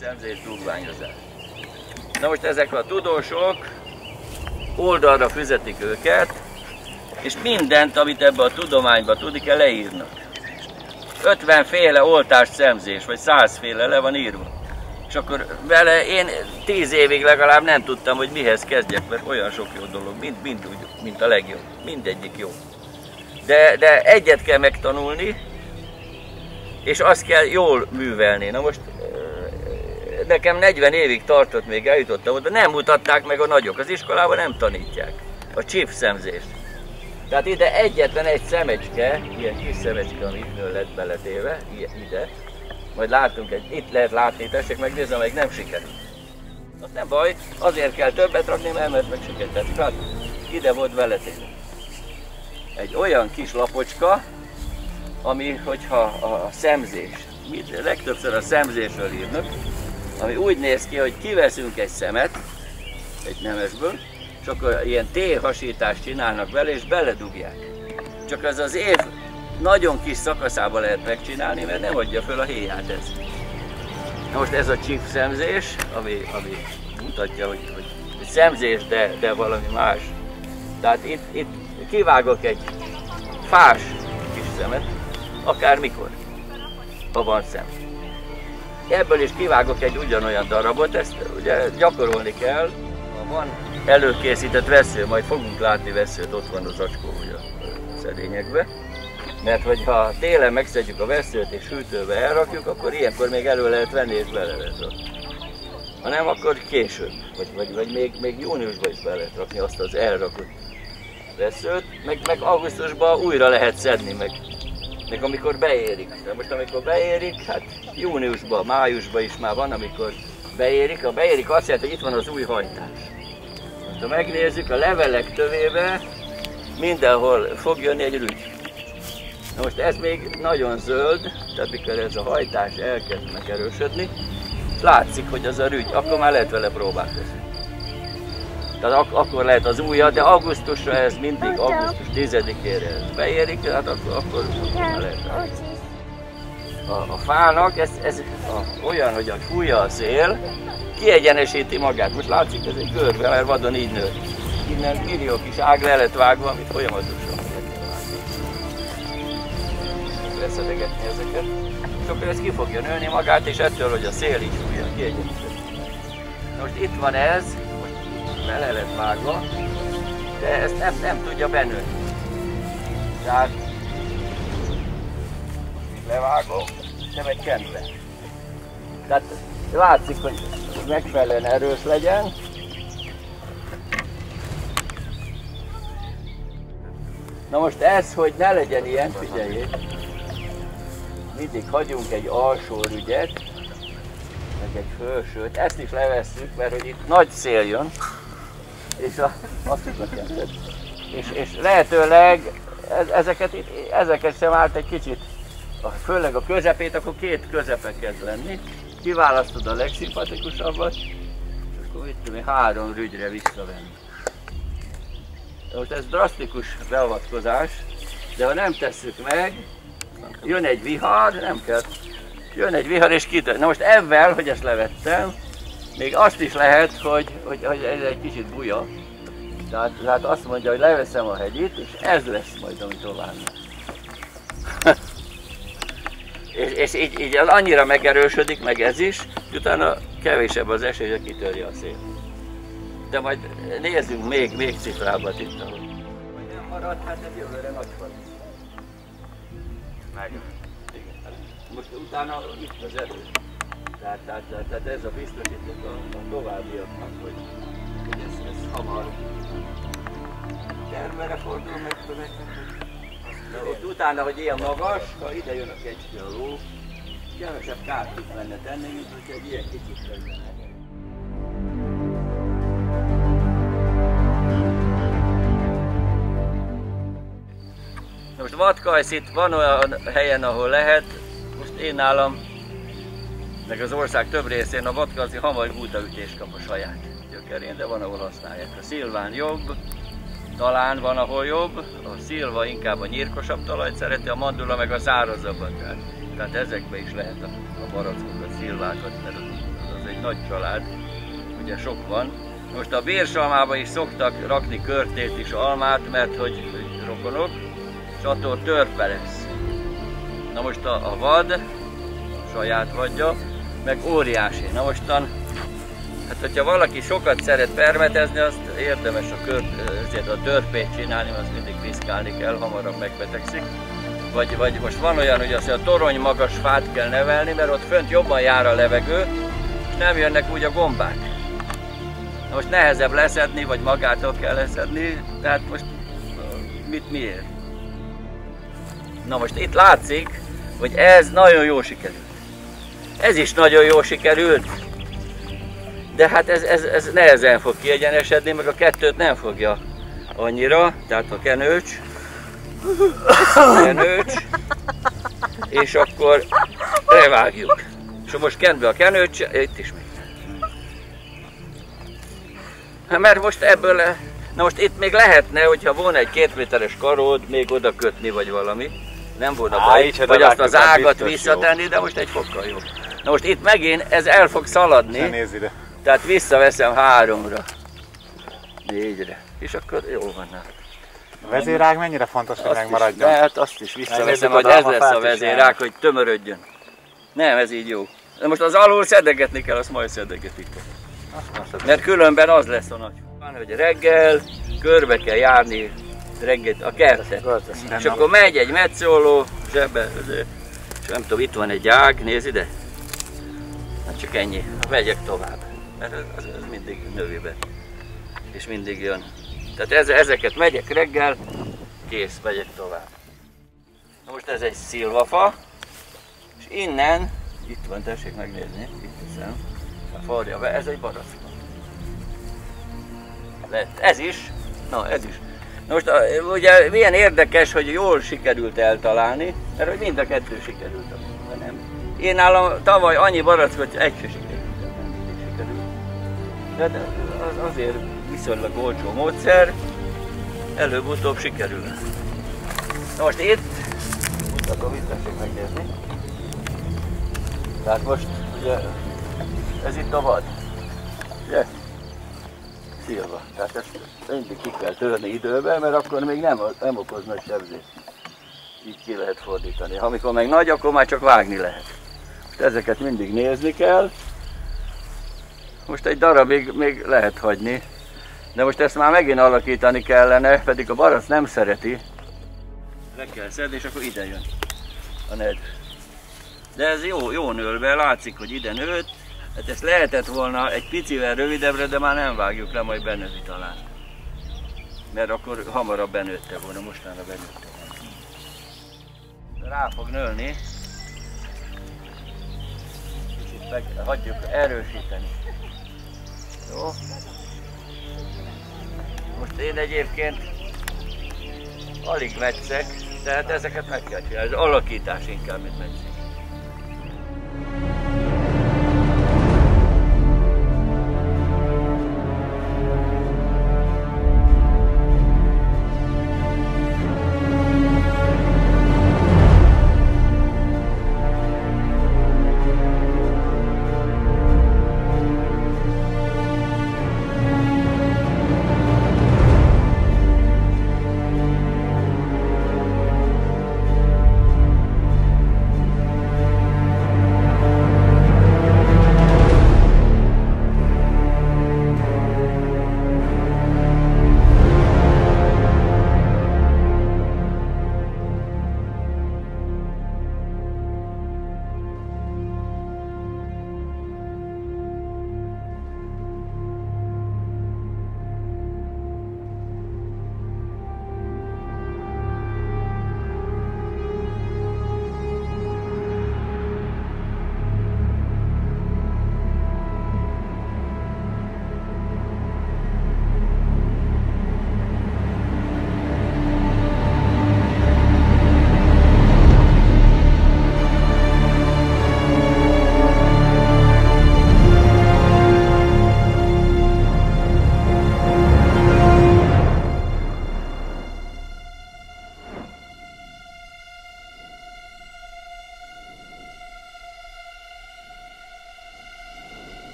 szemzés, dugványozás. Na most ezek a tudósok oldalra füzetik őket, és mindent, amit ebbe a tudományba tudik, leírnak. 50 féle oltást szemzés, vagy 100 féle le van írva. És akkor vele én 10 évig legalább nem tudtam, hogy mihez kezdjek, mert olyan sok jó dolog, mind úgy, mint a legjobb, mindegyik jó. De egyet kell megtanulni, és azt kell jól művelni. Na most nekem 40 évig tartott, még eljutottam oda, nem mutatták meg a nagyok, az iskolában nem tanítják a chip szemzést. Tehát ide egyetlen egy szemecske, ilyen kis szemecske, ami itt lett beletéve, ide, majd látunk itt lehet látni, tessék megnézni, amelyik nem sikerült. Az nem baj, azért kell többet rakni, mert meg sikerült. Tehát ide volt beletéve. Egy olyan kis lapocska, ami, hogyha a szemzés, legtöbbször a szemzésről írnak, ami úgy néz ki, hogy kiveszünk egy szemet, egy nemesből, és akkor ilyen T-hasítást csinálnak vele, és beledugják. Csak az év nagyon kis szakaszába lehet megcsinálni, mert nem adja föl a héját ez. Na most ez a chip szemzés, ami mutatja, hogy szemzés, de valami más. Tehát itt kivágok egy fás kis szemet, akármikor, ha van szem. Ebből is kivágok egy ugyanolyan darabot, ezt ugye gyakorolni kell. Ha van előkészített vessző, majd fogunk látni vesszőt, ott van az acskó ugye a szedényekbe. Mert hogyha télen megszedjük a vesszőt és hűtőbe elrakjuk, akkor ilyenkor még elő lehet venni és bele lehet rakni. Ha nem, akkor később, vagy még júniusban is bele lehet rakni azt az elrakott vesszőt, meg augusztusban újra lehet szedni, meg amikor beérik. De most amikor beérik, hát júniusban, májusban is már van, amikor beérik. Ha beérik azt jelenti, hogy itt van az új hajtás. Most ha megnézzük, a levelek tövébe mindenhol fog jönni egy rügy. Na most ez még nagyon zöld, tehát mikor ez a hajtás elkezd megerősödni, látszik, hogy az a rügy, akkor már lehet vele próbálkozni. Tehát akkor lehet az újja, de augusztusra ez mindig, augusztus 10-ére ez beérik, tehát akkor lehet. A fának ez olyan, hogy fújja a szél, kiegyenesíti magát. Most látszik, ez egy görbe, mert vadon így nő. Innen millió kis ág le lett vágva, amit folyamatosan leszedegetni ezeket. És akkor ez ki fogja nőni magát, és ettől, hogy a szél így fújja, kiegyenesíti. Most itt van ez, bele lett vágva, de ezt nem tudja benőni. Tehát levágom, nem egy kentbe. Tehát látszik, hogy megfelelően erős legyen. Na most ez, hogy ne legyen ilyen, figyeljék, mindig hagyunk egy alsó rügyet, meg egy felsőt, ezt is levesszük, mert hogy itt nagy szél jön, és azt is lekented. És lehetőleg ezeket sem állt egy kicsit, főleg a közepét, akkor két közepe kezd lenni. Kiválasztod a legszimpatikusabbat, és akkor itt tudom, 3 rügyre visszavenni. Most ez drasztikus beavatkozás, de ha nem tesszük meg, jön egy vihar, nem kell. Jön egy vihar és kitör. Na most ebben, hogy ezt levettem, még azt is lehet, hogy ez egy kicsit buja. Tehát azt mondja, hogy leveszem a hegyit, és ez lesz majd, ami tovább. és így az annyira megerősödik, meg ez is, utána kevésebb az esély, hogy kitörje a szél. De majd nézzünk még cifrábbat itt, ahol. Vagy nem marad, hát ez jövőre nagy van. Meg. Most utána itt az erő. Tehát ez a biztosított a továbbiaknak, hogy ez hamar termere fordul meg. Ott utána, hogy ilyen magas, ha ide jön a kecske a ló, kevesebb kárt tud benne tenni, mint hogy egy ilyen kicsit legyen. Most vadkajszit van olyan helyen, ahol lehet, most én nálam, meg az ország több részén a vadkajszi hamar gútaütést kap a saját gyökerén, de van, ahol használják. A szilván jobb, talán van, ahol jobb, a szilva inkább a nyírkosabb talajt szereti, a mandula meg a szárazabbat. Tehát ezekbe is lehet a barackokat, szilvákat, mert egy nagy család, ugye sok van. Most a bérsalmába is szoktak rakni körtét is almát, mert hogy rokonok, és attól törpe lesz. Na most a vad, a saját vadja, meg óriási. Na mostan, hát hogyha valaki sokat szeret permetezni, azt érdemes a törpét csinálni, azt mindig piszkálni kell, hamarabb megbetegszik. Vagy most van olyan, hogy azt a torony magas fát kell nevelni, mert ott fönt jobban jár a levegő, és nem jönnek úgy a gombák. Na most nehezebb leszedni, vagy magától kell leszedni, tehát most miért? Na most itt látszik, hogy ez nagyon jó sikerült. Ez is nagyon jó sikerült, de hát ez nehezen fog kiegyenesedni, meg a kettőt nem fogja annyira, tehát a kenőcs, és akkor levágjuk. És most kent be a kenőcs, itt is még. Hát mert most ebből, na most itt még lehetne, hogyha volna egy 2 méteres karód, még oda kötni vagy valami. Nem volna baj, vagy azt az ágat visszatenni, de most egy fokkal jobb. Na most itt megint ez el fog szaladni, nézz ide. Tehát visszaveszem 3-ra, 4-re, és akkor jó van. A vezérág mennyire fontos, hogy megmaradjon? Hát azt is visszaveszem, hogy ez lesz a vezérág, hogy tömörödjön. Nem, ez így jó. De most az alul szedegetni kell, azt majd szedegetik. Mert különben az lesz a nagy. Van, hogy reggel körbe kell járni a kertet. És akkor megy egy metszóló, zsebbe, és nem tudom, itt van egy ág, nézd ide. Hát csak ennyi, megyek tovább. Mert ez mindig növi be. És mindig jön. Tehát ezeket megyek reggel, kész, megyek tovább. Na most ez egy szilvafa, és innen, itt van, tessék megnézni, itt hiszem, a farja be, ez egy barack. Lett. Ez is, na ez is. Na most ugye milyen érdekes, hogy jól sikerült eltalálni, mert hogy mind a kettő sikerült. Nem. Én nálam tavaly annyi barackot, egy se sikerült. De az azért viszonylag olcsó módszer, előbb-utóbb sikerül. Na most itt, mutatom, itt tessék megnézni. Tehát most ugye, ez itt a vad. Ugye? Szilva. Tehát ezt mindig ki kell törni időben, mert akkor még nem okoz nagy sebzést. Így ki lehet fordítani. Ha amikor meg nagy, akkor már csak vágni lehet. Most ezeket mindig nézni kell. Most egy darabig még lehet hagyni. De most ezt már megint alakítani kellene, pedig a barack nem szereti. Le kell szedni, és akkor ide jön a nedv. De ez jó nől be, látszik, hogy ide nőtt. Hát ezt lehetett volna egy picivel rövidebbre, de már nem vágjuk le, majd benövi talán. Mert akkor hamarabb benőtte volna, mostanra benőtte volna. Rá fog nőni. Kicsit meg hagyjuk erősíteni. Jó? Most én egyébként alig metszek, tehát ezeket meg kell csinálni. Ez alakítás inkább, mint metszik.